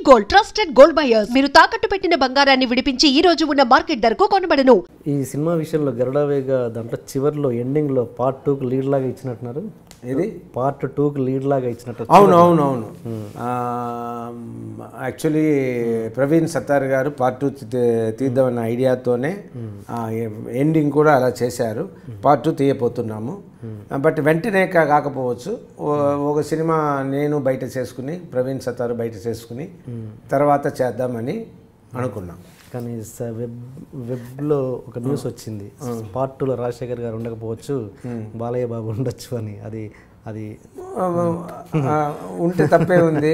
Gold trusted gold buyers. మీరు తాకట్టు పెట్టిన బంగారాన్ని విడిపించి ఈ రోజు ఉన్న మార్కెట్ ధరకు కొనబడను. ఈ సినిమా విషయంలో గరుడవేగ దాంట్లో చివర్లో ఎండింగ్లో పార్ట్ 2కి లీడ్ లాగా ఇచ్చినట్టున్నారు. ఇది పార్ట్ 2కి లీడ్ లాగా ఇచ్చినట్టు. అవును యాక్చువల్లీ ప్రవీణ్ సత్తార్ గారు పార్ట్ 2 తీద్దామన్న ఐడియాతోనే ఎండింగ్ కూడా అలా చేశారు. పార్ట్ 2 తీయబోతున్నాము. బట్ వెంటనే కాకపోవచ్చు. ఒక సినిమా నేను బయట చేసుకుని ప్రవీణ్ సత్తారు బయట చేసుకుని తర్వాత చేద్దామని అనుకున్నాం. కానీ వెబ్లో ఒక న్యూస్ వచ్చింది, పార్ట్ 2లో రాజశేఖర్ గారు ఉండకపోవచ్చు, బాలయ్య బాబు ఉండొచ్చు అని. అది ఉంటే తప్పే ఉంది.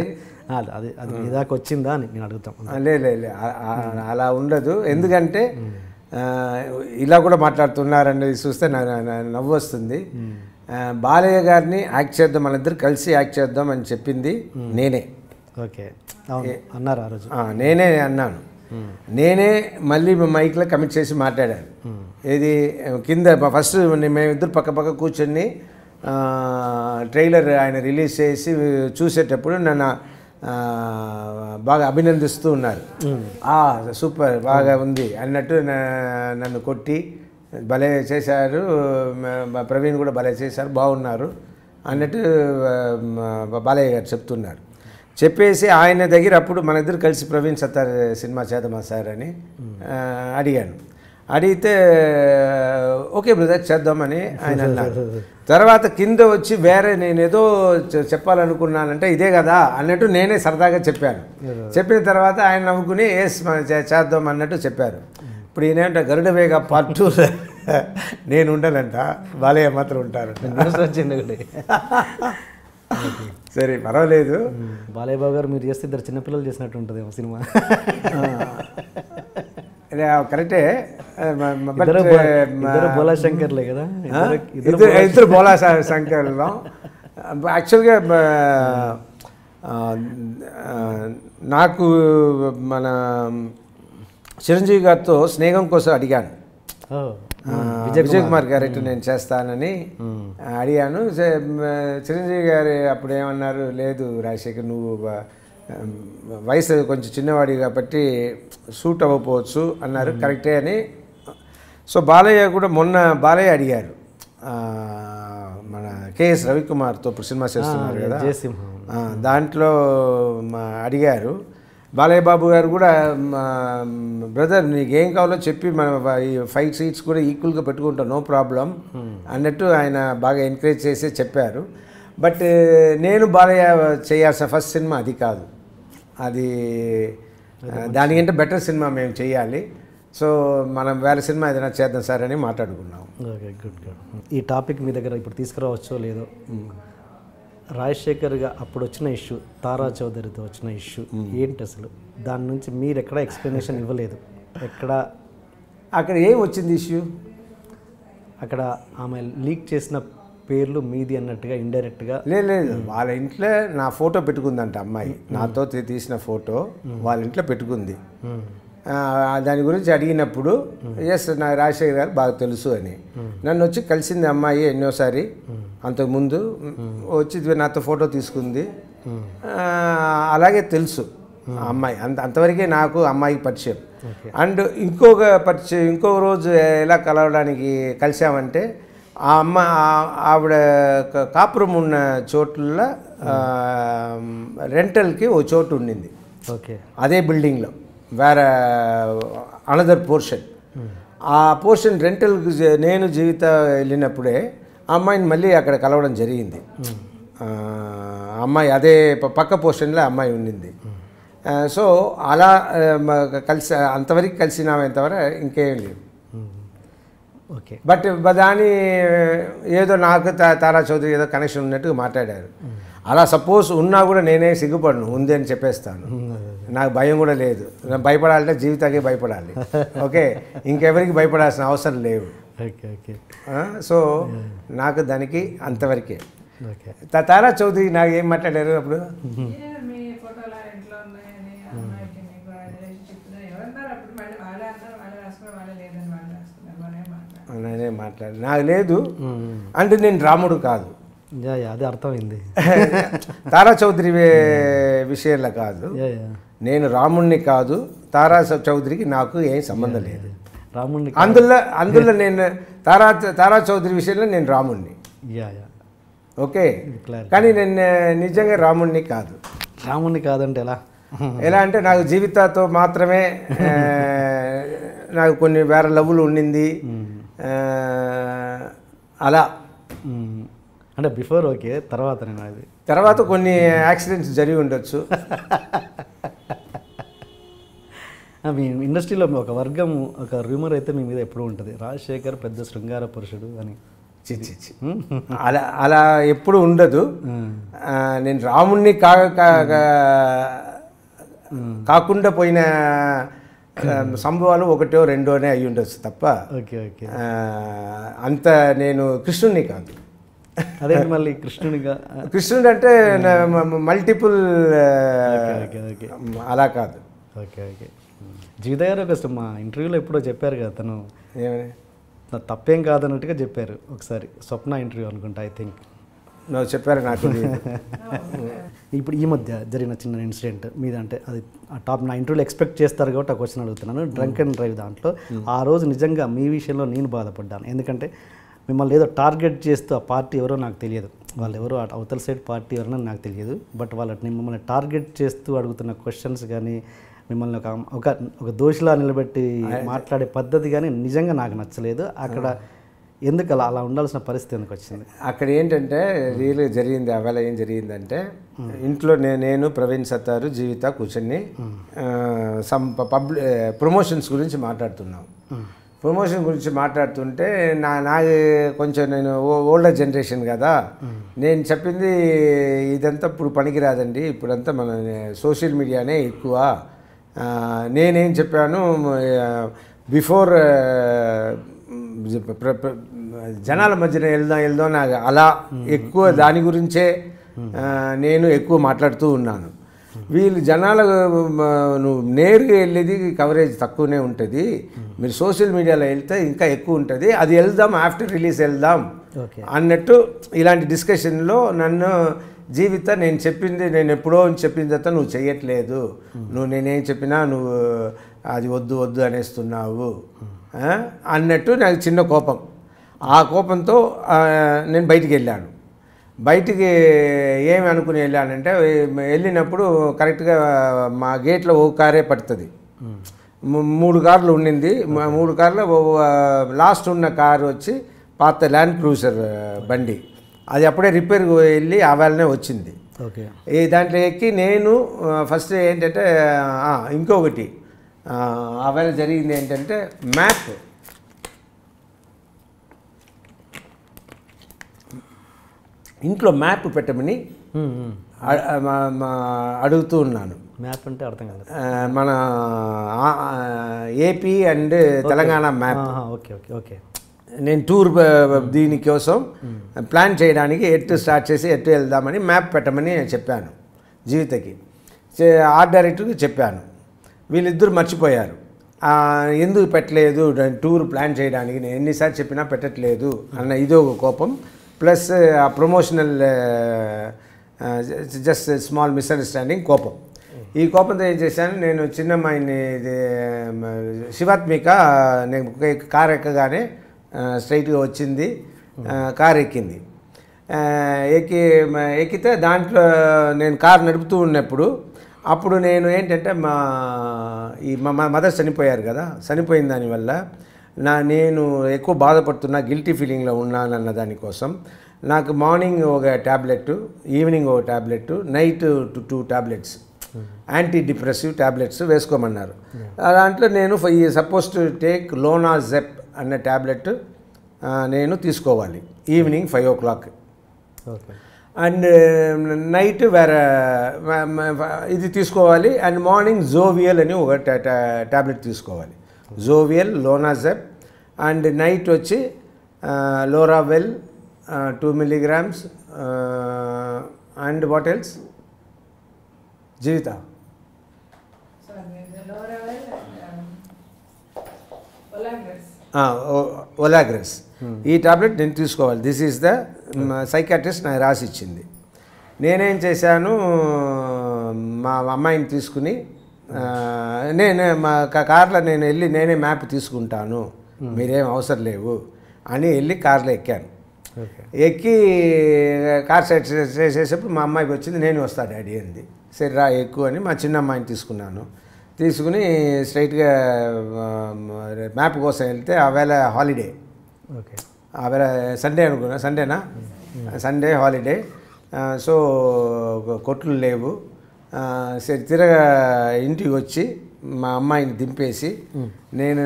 అది మీ దాకా వచ్చిందా అని నేను అడుగుతాం. లే అలా ఉండదు. ఎందుకంటే ఇలా కూడా మాట్లాడుతున్నారనేది చూస్తే నవ్వు వస్తుంది. బాలయ్య గారిని యాక్ట్ చేద్దాం, మన ఇద్దరు కలిసి యాక్ట్ చేద్దాం అని చెప్పింది నేనే. ఓకే, అన్నారు ఆ రోజు. నేనే అన్నాను. నేనే మళ్ళీ మైక్లో కమిట్ చేసి మాట్లాడాను. ఇది కింద ఫస్ట్ మేమిద్దరు పక్క కూర్చొని ట్రైలర్ ఆయన రిలీజ్ చేసి చూసేటప్పుడు నన్ను బాగా అభినందిస్తూ ఉన్నారు. సూపర్, బాగా ఉంది అన్నట్టు నన్ను కొట్టి భలే చేశారు, ప్రవీణ్ కూడా భలే చేశారు, బాగున్నారు అన్నట్టు బాలయ్య గారు చెప్తున్నారు. చెప్పేసి ఆయన దగ్గర అప్పుడు మన ఇద్దరు కలిసి ప్రవీణ్ సత్తార్ సినిమా చేద్దామా సార్ అని అడిగాను. అడిగితే ఓకే బ్రదర్ చేద్దామని ఆయన అన్నారు. తర్వాత కింద వచ్చి వేరే నేను ఏదో చెప్పాలనుకున్నానంటే ఇదే కదా అన్నట్టు నేనే సరదాగా చెప్పాను. చెప్పిన తర్వాత ఆయన నవ్వుకుని ఎస్ చేద్దాం అన్నట్టు చెప్పారు. ఇప్పుడు ఈయనంట గరుడవేగ పార్ట్ 2 నేను ఉండనంట, బాలయ్య మాత్రం ఉంటారు. సరే పర్వాలేదు. బాలయ్య బాబు గారు మీరు చేస్తే ఇద్దరు చిన్నపిల్లలు చేసినట్టు ఉంటుంది సినిమా. కరెక్టే, బోలా శంకర్లే కదా, ఇద్దరు బోలా శంకర్లో. యాక్చువల్గా నాకు మన చిరంజీవి గారితో స్నేహం కోసం అడిగాను. విజయ్ కుమార్ క్యారెక్టర్ నేను చేస్తానని అడిగాను. చిరంజీవి గారు అప్పుడు ఏమన్నారు, లేదు రాజశేఖర్ నువ్వు వయసు కొంచెం చిన్నవాడి కాబట్టి సూట్ అవ్వకపోవచ్చు అన్నారు. కరెక్టే అని. సో బాలయ్య కూడా మొన్న బాలయ్య అడిగారు, మన కేఎస్ రవికుమార్తో ఇప్పుడు సినిమా చేస్తున్నారు కదా, దాంట్లో అడిగారు. బాలయ్య బాబు గారు కూడా బ్రదర్ నీకేం కావాలో చెప్పి మన ఈ 5 సీట్స్ కూడా ఈక్వల్గా పెట్టుకుంటాం, నో ప్రాబ్లం అన్నట్టు ఆయన బాగా ఎంకరేజ్ చేసి చెప్పారు. బట్ నేను బాలయ్య చేయాల్సిన ఫస్ట్ సినిమా అది కాదు, అది దానికంటే బెటర్ సినిమా మేము చేయాలి. సో మనం వేరే సినిమా ఏదైనా చేద్దాం సార్ అని మాట్లాడుకున్నాం. Okay, good. ఈ టాపిక్ మీ దగ్గర ఇప్పుడు తీసుకురావచ్చో లేదో, రాజశేఖర్గా అప్పుడు వచ్చిన ఇష్యూ, తారా చౌదరితో వచ్చిన ఇష్యూ ఏంటి అసలు? దాని నుంచి మీరు ఎక్కడ ఎక్స్ప్లెనేషన్ ఇవ్వలేదు. అక్కడ ఏం వచ్చింది ఇష్యూ? అక్కడ ఆమె లీక్ చేసిన పేర్లు మీది అన్నట్టుగా ఇండైరెక్ట్గా. లేదు, వాళ్ళ ఇంట్లో నా ఫోటో పెట్టుకుందంట అమ్మాయి, నాతో తీసిన ఫోటో వాళ్ళ ఇంట్లో పెట్టుకుంది. దాని గురించి అడిగినప్పుడు ఎస్ నా రాజశేఖర్ గారు బాగా తెలుసు అని నన్ను వచ్చి కలిసింది అమ్మాయి ఎన్నోసారి. అంతకుముందు వచ్చి నాతో ఫోటో తీసుకుంది. అలాగే తెలుసు అమ్మాయి, అంతవరకే నాకు అమ్మాయికి పరిచయం. అండ్ ఇంకో రోజు ఎలా కలవడానికి కలిసామంటే ఆవిడ కాపురం ఉన్న చోట్ల రెంటల్కి ఓ చోటు ఉండింది. ఓకే, అదే బిల్డింగ్లో వేరే అనదర్ పోర్షన్. ఆ పోర్షన్ రెంటల్కి నేను జీవిత వెళ్ళినప్పుడే అమ్మాయిని మళ్ళీ అక్కడ కలవడం జరిగింది. అమ్మాయి అదే పక్క పోర్షన్లో అమ్మాయి ఉండింది. సో అలా అంతవరకు కలిసినామంతవరకు ఇంకేం లేదు. ఓకే, బట్ దాని ఏదో నాకు తారా చౌదరి ఏదో కనెక్షన్ ఉన్నట్టుగా మాట్లాడారు. అలా సపోజ్ ఉన్నా కూడా నేనే సిగ్గుపడను, ఉంది అని చెప్పేస్తాను. నాకు భయం కూడా లేదు. భయపడాలంటే జీవితానికి భయపడాలి. ఓకే, ఇంకెవరికి భయపడాల్సిన అవసరం లేవు. సో నాకు దానికి అంతవరకే. తారా చౌదరి నాకు ఏం మాట్లాడారు అప్పుడు? నేనే మాట్లాడు, నాకు లేదు అంటే నేను రాముడు కాదు, యా యా అది అర్థమైంది. తారా చౌదరి విషయంలో కాదు, యా యా నేను రాముణ్ణి కాదు, తారా చౌదరికి నాకు ఏం సంబంధం లేదు. రాముణ్ణి అందులో నేను తారా చౌదరి విషయంలో నేను రాముణ్ణి. యా యా ఓకే, కానీ నేను నిజంగా రాముణ్ణి కాదు. రాముణ్ణి కాదంటే ఎలా అంటే నాకు జీవితాతో మాత్రమే నాకు కొన్ని వేరే లవ్వులు ఉండింది. అలా అంటే బిఫోర్ ఓకే, తర్వాత నేను అది తర్వాత కొన్ని యాక్సిడెంట్స్ జరిగి ఉండొచ్చు. మీ ఇండస్ట్రీలో ఒక వర్గం, ఒక రూమర్ అయితే మీ మీద ఎప్పుడూ ఉంటుంది, రాజశేఖర్ పెద్ద శృంగార పురుషుడు అని. చిచ్చి అలా ఎప్పుడు ఉండదు. నేను రాముణ్ణి కాకుండా పోయిన సంభవాలు ఒకటో రెండోనే అయి ఉండొచ్చు తప్ప ఓకే ఓకే అంత నేను కృష్ణుణ్ణి కాదు. అదే మళ్ళీ కృష్ణునిగా, కృష్ణుడు అంటే మల్టిపుల్ అలా కాదు. ఓకే ఓకే జీవిత గారు ఒక మా ఇంటర్వ్యూలో ఎప్పుడో చెప్పారు కదా, తను ఏమని తప్పేం కాదన్నట్టుగా చెప్పారు ఒకసారి, స్వప్న ఇంటర్వ్యూ అనుకుంటా, ఐ థింక్. నువ్వు చెప్పారు నాకు. ఇప్పుడు ఈ మధ్య జరిగిన చిన్న ఇన్సిడెంట్ మీద, అంటే అది ఆ టాప్ నా ఇంటర్వ్యూలో ఎక్స్పెక్ట్ చేస్తారు కాబట్టి ఆ క్వశ్చన్ అడుగుతున్నాను. డ్రంక్ అండ్ డ్రైవ్ దాంట్లో ఆ రోజు నిజంగా మీ విషయంలో నేను బాధపడ్డాను. ఎందుకంటే మిమ్మల్ని ఏదో టార్గెట్ చేస్తూ, ఆ పార్టీ ఎవరో నాకు తెలియదు, వాళ్ళు ఎవరో అవతల సైడ్ పార్టీ ఎవరో నాకు తెలియదు, బట్ వాళ్ళని మిమ్మల్ని టార్గెట్ చేస్తూ అడుగుతున్న క్వశ్చన్స్ కానీ, మిమ్మల్ని ఒక దోషిలా నిలబెట్టి మాట్లాడే పద్ధతి కానీ నిజంగా నాకు నచ్చలేదు. అక్కడ ఎందుకు అలా ఉండాల్సిన పరిస్థితి ఎందుకు వచ్చింది? అక్కడ ఏంటంటే రియల్గా జరిగింది, అవేళ ఏం జరిగిందంటే, ఇంట్లో నేను ప్రవీణ్ సత్తారు జీవిత కూర్చొని ప్రమోషన్స్ గురించి మాట్లాడుతున్నాం. ప్రమోషన్ గురించి మాట్లాడుతుంటే నాకు కొంచెం నేను ఓల్డర్ జనరేషన్ కదా, నేను చెప్పింది ఇదంతా ఇప్పుడు పనికిరాదండి, ఇప్పుడంతా మన సోషల్ మీడియానే ఎక్కువ. నేనేం చెప్పాను, బిఫోర్ జనాల మధ్యన వెళ్దాం నాకు అలా ఎక్కువ దాని గురించే నేను ఎక్కువ మాట్లాడుతూ ఉన్నాను. వీళ్ళు జనాల నువ్వు నేరుగా వెళ్ళేది కవరేజ్ తక్కువనే ఉంటుంది, మీరు సోషల్ మీడియాలో వెళ్తే ఇంకా ఎక్కువ ఉంటుంది, అది వెళ్దాం ఆఫ్టర్ రిలీజ్ వెళ్దాం అన్నట్టు ఇలాంటి డిస్కషన్లో నన్ను జీవిత నేను చెప్పింది, నేను ఎప్పుడో చెప్పిన తర్వాత నువ్వు చెయ్యట్లేదు, నువ్వు నేనేం చెప్పినా నువ్వు అది వద్దు వద్దు అనేస్తున్నావు అన్నట్టు నాకు చిన్న కోపం. ఆ కోపంతో నేను బయటికి వెళ్ళాను. బయటికి ఏమి అనుకుని వెళ్ళానంటే, వెళ్ళినప్పుడు కరెక్ట్గా మా గేట్లో ఒక కారే పడుతుంది, 3 కార్లు ఉండింది. 3 కార్లో లాస్ట్ ఉన్న కారు వచ్చి పాత ల్యాండ్ క్రూజర్ బండి, అది అప్పుడే రిపేర్కి వెళ్ళి ఆవేళనే వచ్చింది. ఓకే, ఈ దాంట్లో ఎక్కి నేను ఫస్ట్ ఏంటంటే ఇంకొకటి ఆవేళ జరిగింది ఏంటంటే, మ్యాప్ ఇంట్లో మ్యాప్ పెట్టమని అడుగుతూ ఉన్నాను. మ్యాప్ అంటే అర్థం కాదు, మన AP and Telangana map. Okay okay okay నేను టూర్ దీనికోసం ప్లాన్ చేయడానికి ఎట్టు స్టార్ట్ చేసి ఎట్టు వెళ్దామని మ్యాప్ పెట్టమని చెప్పాను జీవితకి. ఆర్ట్ డైరెక్టర్కి చెప్పాను, వీళ్ళిద్దరు మర్చిపోయారు. ఎందుకు పెట్టలేదు టూర్ ప్లాన్ చేయడానికి, నేను ఎన్నిసార్లు చెప్పినా పెట్టట్లేదు అన్న ఇదో ఒక కోపం, ప్లస్ ఆ ప్రమోషనల్ జస్ట్ స్మాల్ మిస్అండర్స్టాండింగ్ కోపం. ఈ కోపంతో ఏం చేశాను, నేను చిన్నమ్మాయిని శివాత్మిక నేను కారు ఎక్కగానే స్ట్రైట్గా వచ్చింది, కారు ఎక్కింది. ఎక్కితే దాంట్లో నేను కారు నడుపుతూ ఉన్నప్పుడు అప్పుడు నేను ఏంటంటే మా మదర్ చనిపోయారు కదా, చనిపోయిన దానివల్ల నేను ఎక్కువ బాధపడుతున్నా, గిల్టీ ఫీలింగ్లో ఉన్నానన్న దానికోసం నాకు మార్నింగ్ ఒక ట్యాబ్లెట్, ఈవినింగ్ ఒక tablet, night 2 tablets anti depressive tablets వేసుకోమన్నారు. దాంట్లో నేను సపోజ్ టు టేక్ లోనాజెప్ అన్న ట్యాబ్లెట్ నేను తీసుకోవాలి ఈవినింగ్ 5 o'clock. అండ్ నైట్ వేరే ఇది తీసుకోవాలి. అండ్ మార్నింగ్ జోవియల్ అని ఒక ట్యాబ్లెట్ తీసుకోవాలి, జోవియల్, లోనాజెప్. అండ్ నైట్ వచ్చి లోరావెల్ 2 milligrams. అండ్ వాట్ ఎల్స్ జీవిత? ఒలాగ్రెస్. ఈ టాబ్లెట్ నేను తీసుకోవాలి. దిస్ ఈజ్ ద సైకాట్రిస్ట్ నాకు రాసి ఇచ్చింది. నేనేం చేశాను, మా అమ్మాయిని తీసుకుని నేను మా కార్లో నేను వెళ్ళి నేనే మ్యాప్ తీసుకుంటాను, మీరేం అవసరం లేవు అని వెళ్ళి కార్లో ఎక్కాను. ఎక్కి కార్ సైడ్ చేసేటప్పుడు మా అమ్మాయికి వచ్చింది, నేను వస్తా డాడీ అంది. సరే రా ఎక్కువ అని మా చిన్న అమ్మాయిని తీసుకున్నాను. తీసుకుని స్ట్రైట్గా మ్యాప్ కోసం వెళ్తే ఆవేళ హాలిడే, ఆవేళ సండే అనుకున్నా, సండేనా, సండే హాలిడే. సో కొట్లు లేవు. సరే తిరగా ఇంటికి వచ్చి మా అమ్మాయిని దింపేసి నేను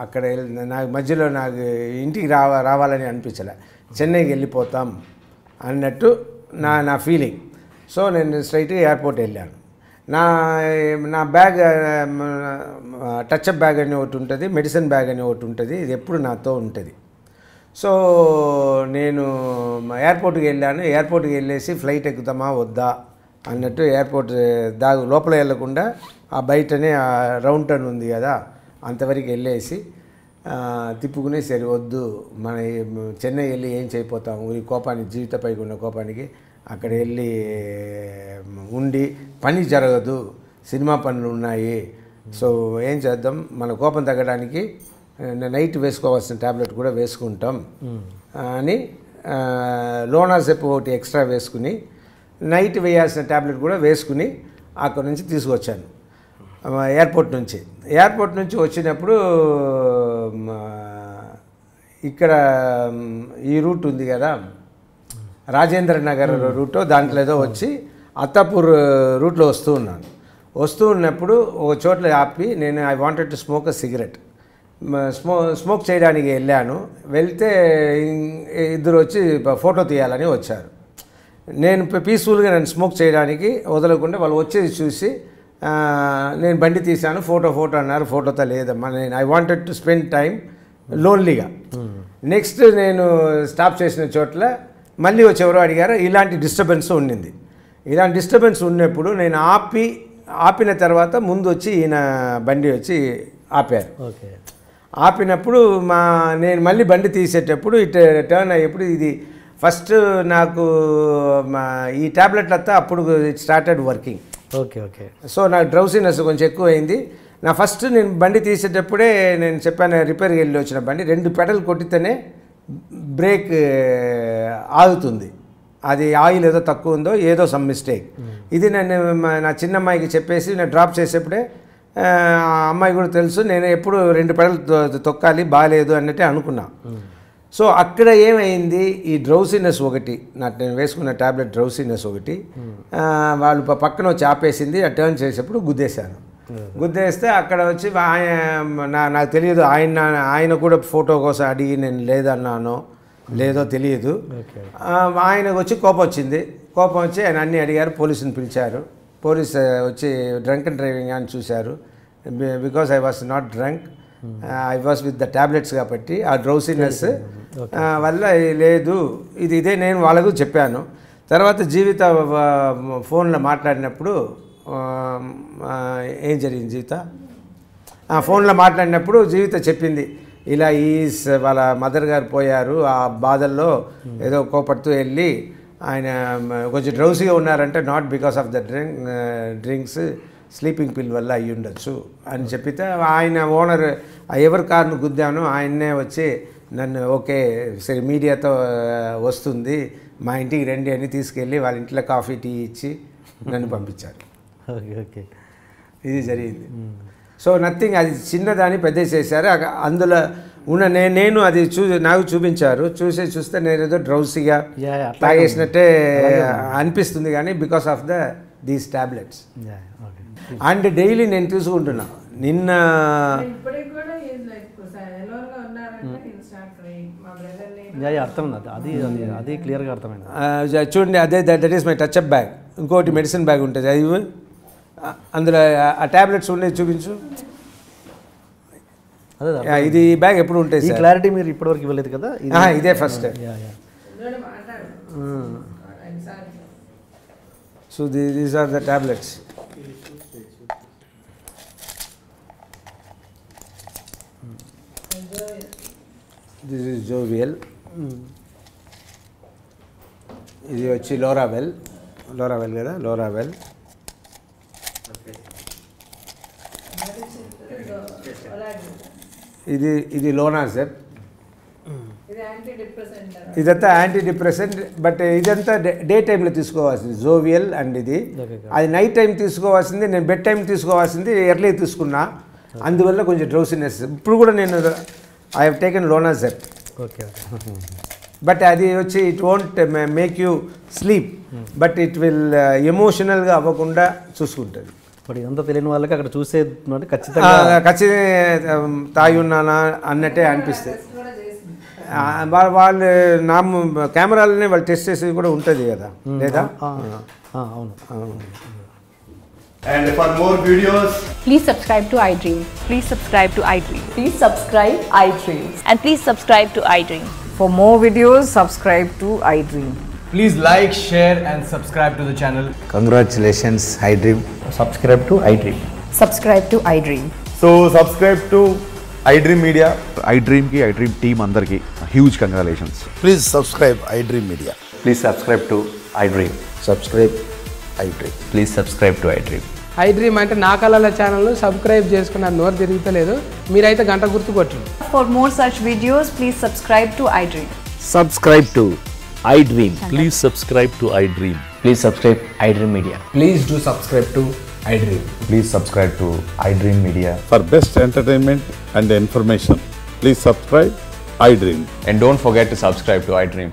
అక్కడ నాకు మధ్యలో నాకు ఇంటికి రావాలని అనిపించలే, చెన్నైకి వెళ్ళిపోతాం అన్నట్టు నా ఫీలింగ్. సో నేను స్ట్రైట్గా ఎయిర్పోర్ట్ వెళ్ళాను. నా బ్యాగ్ టచ్అప్ బ్యాగ్ అని ఒకటి ఉంటుంది, మెడిసిన్ బ్యాగ్ అని ఒకటి ఉంటుంది, ఇది ఎప్పుడు నాతో ఉంటుంది. సో నేను ఎయిర్పోర్ట్కి వెళ్ళాను. ఎయిర్పోర్ట్కి వెళ్ళేసి ఫ్లైట్ ఎక్కుతామా వద్దా అన్నట్టు ఎయిర్పోర్ట్ లోపల వెళ్ళకుండా ఆ బయటనే ఆ రౌండ్ టర్న్ ఉంది కదా, అంతవరకు వెళ్ళేసి తిప్పుకుని సరే వద్దు, మన చెన్నై వెళ్ళి ఏం చేయపోతాము, ఈ కోపానికి జీవితపైకి ఉన్న కోపానికి అక్కడ వెళ్ళి ఉండి పని జరగదు, సినిమా పనులు ఉన్నాయి, సో ఏం చేద్దాం, మన కోపం తగ్గడానికి నైట్ వేసుకోవాల్సిన ట్యాబ్లెట్ కూడా వేసుకుంటాం అని లోనాజెప్ ఒకటి ఎక్స్ట్రా వేసుకుని నైట్ వేయాల్సిన ట్యాబ్లెట్ కూడా వేసుకుని అక్కడ నుంచి తీసుకొచ్చాను ఎయిర్పోర్ట్ నుంచి వచ్చినప్పుడు ఇక్కడ ఈ రూట్ ఉంది కదా, రాజేంద్ర నగర్ రూట్, దాంట్లో ఏదో వచ్చి అత్తాపూర్ రూట్లో వస్తూ ఉన్నప్పుడు ఒక చోట్ల ఆపి నేను I wanted to smoke a cigarette, smoke చేయడానికి వెళ్తే ఇద్దరు వచ్చి ఫోటో తీయాలని వచ్చారు. నేను పీస్ఫుల్గా నేను స్మోక్ చేయడానికి వదలకుండా వాళ్ళు వచ్చేది చూసి నేను బండి తీశాను, ఫోటో అన్నారు. ఫోటోతో లేదమ్మా, నేను I wanted to spend time లోన్లీగా. నెక్స్ట్ నేను స్టాప్ చేసిన చోట్ల మళ్ళీ వచ్చి ఎవరో అడిగారు, ఇలాంటి డిస్టర్బెన్స్ ఉండింది. ఇలాంటి డిస్టర్బెన్స్ ఉన్నప్పుడు నేను ఆపిన తర్వాత ముందు వచ్చి ఈయన బండి వచ్చి ఆపారు. ఆపినప్పుడు నేను మళ్ళీ బండి తీసేటప్పుడు టర్న్ అయ్యేప్పుడు ఇది ఫస్ట్ నాకు ఈ ట్యాబ్లెట్లు అంతా అప్పుడు ఇట్ స్టార్టెడ్ వర్కింగ్. సో నాకు డ్రౌసీనెస్ కొంచెం ఎక్కువ అయింది. నేను బండి తీసేటప్పుడే నేను చెప్పాను, రిపేర్కి వెళ్ళి వచ్చిన బండి 2 పెడల్ కొట్టితేనే బ్రేక్ ఆగుతుంది, అది ఆయిల్ ఏదో తక్కువ ఉందో ఏదో సమ్ మిస్టేక్. ఇది నేను నా చిన్న అమ్మాయికి చెప్పేసి నేను డ్రాప్ చేసేప్పుడే అమ్మాయి కూడా తెలుసు, నేను ఎప్పుడు 2 పెడలు తొక్కాలి, బాగాలేదు అన్నట్టే అనుకున్నా. సో అక్కడ ఏమైంది, ఈ డ్రౌసీనెస్ ఒకటి, నేను వేసుకున్న ట్యాబ్లెట్ డ్రౌసీనెస్ ఒకటి వాళ్ళు పక్కన వచ్చి ఆపేసింది. ఆ టర్న్ చేసేప్పుడు గుద్దేస్తే అక్కడ వచ్చి నాకు తెలియదు, ఆయన కూడా ఫోటో కోసం అడిగి నేను లేదన్నానో లేదో తెలియదు. ఆయనకు వచ్చి కోపం వచ్చి ఆయన అన్నీ అడిగారు, పోలీసుని పిలిచారు. పోలీస్ వచ్చి డ్రంక్ అండ్ డ్రైవింగ్ అని చూశారు. Because I was not drunk, I was with the tablets కాబట్టి ఆ డ్రౌసీనెస్ వల్ల లేదు, ఇదే నేను వాళ్ళకు చెప్పాను. తర్వాత జీవిత ఫోన్లో మాట్లాడినప్పుడు ఏం జరిగింది, ఫోన్లో మాట్లాడినప్పుడు జీవిత చెప్పింది, ఇలా వాళ్ళ మదర్ గారు పోయారు, ఆ బాధల్లో ఏదో కోపడుతూ వెళ్ళి ఆయన కొంచెం డ్రౌసీగా ఉన్నారంటే not because of the drinks, sleeping పిల్ వల్ల అయ్యి ఉండొచ్చు అని చెప్పితే ఆయన ఓనర్ ఎవరి కారును గుద్దాను ఆయన్నే వచ్చి నన్ను ఓకే సరే మీడియాతో వస్తుంది మా ఇంటికి రండి అని తీసుకెళ్ళి వాళ్ళ ఇంట్లో కాఫీ టీ ఇచ్చి నన్ను పంపించారు. ఇది జరిగింది. సో నథింగ్, అది చిన్నదాన్ని పెద్ద చేశారు. అందులో ఉన్న నేను అది నాకు చూపించారు, చూస్తే నేను ఏదో డ్రౌసీగా తాగేసినట్టే అనిపిస్తుంది కానీ because of these tablets. And daily నేను తీసుకుంటున్నా. నిన్న అది క్లియర్గా అర్థమైంది. చూడండి, that is my touch up bag. ఇంకోటి మెడిసిన్ బ్యాగ్ ఉంటుంది, అది అందులో ఆ ట్యాబ్లెట్స్ ఉండేది చూపించు. ఇది బ్యాగ్ ఎప్పుడు ఉంటుంది సార్? క్లారిటీ మీరు ఇప్పటివరకు ఇవ్వలేదు కదా, ఇదే first. So these are the tablets. This is Jovial. ఇది వచ్చి లోరావెల్ కదా, లోరావెల్. ఇది లోనాజెప్. ఇదంతా యాంటీ డిప్రెసెంట్, బట్ ఇదంతా డే టైంలో తీసుకోవాల్సింది జోవియల్. అండ్ ఇది అది నైట్ టైం తీసుకోవాల్సింది, నేను బెడ్ టైం తీసుకోవాల్సింది ఎర్లీ తీసుకున్నా, అందువల్ల కొంచెం డ్రౌసినెస్. ఇప్పుడు కూడా నేను I have taken Lonazep. Okay. But అది వచ్చి it won't make you sleep, but it will ఎమోషనల్గా అవ్వకుండా చూసుకుంటుంది. ఇప్పుడు ఇదంతా తెలియని వాళ్ళకి అక్కడ చూసే ఖచ్చితంగా తాగి ఉన్నానా అన్నట్టే అనిపిస్తుంది. వాళ్ళు నా కెమెరాలనే వాళ్ళు టెస్ట్ చేసేది కూడా ఉంటుంది కదా, లేదా? అవును. And for more videos, please subscribe to iDream. Please subscribe to iDream. Please subscribe iDream. And please subscribe to iDream. For more videos, subscribe to iDream. please like, share and subscribe to the channel. Congratulations iDream. Subscribe to iDream. Subscribe to iDream. So subscribe to iDream Media. iDream ki iDream team andarki huge congratulations. Please subscribe iDream Media. Please subscribe to iDream. Subscribe iDream. Please subscribe to iDream. iDream అంటే నా కళల channel subscribe చేసుకున్న నోరు తిరుగుతలేదు, మీరైతే గంట గుర్తు కొట్టండి. For more such videos, please subscribe to iDream. Subscribe to iDream. Please subscribe to iDream. Please subscribe iDream Media. Please do subscribe to iDream. Please subscribe to iDream Media. For best entertainment and information, please subscribe iDream. And don't forget to subscribe to iDream.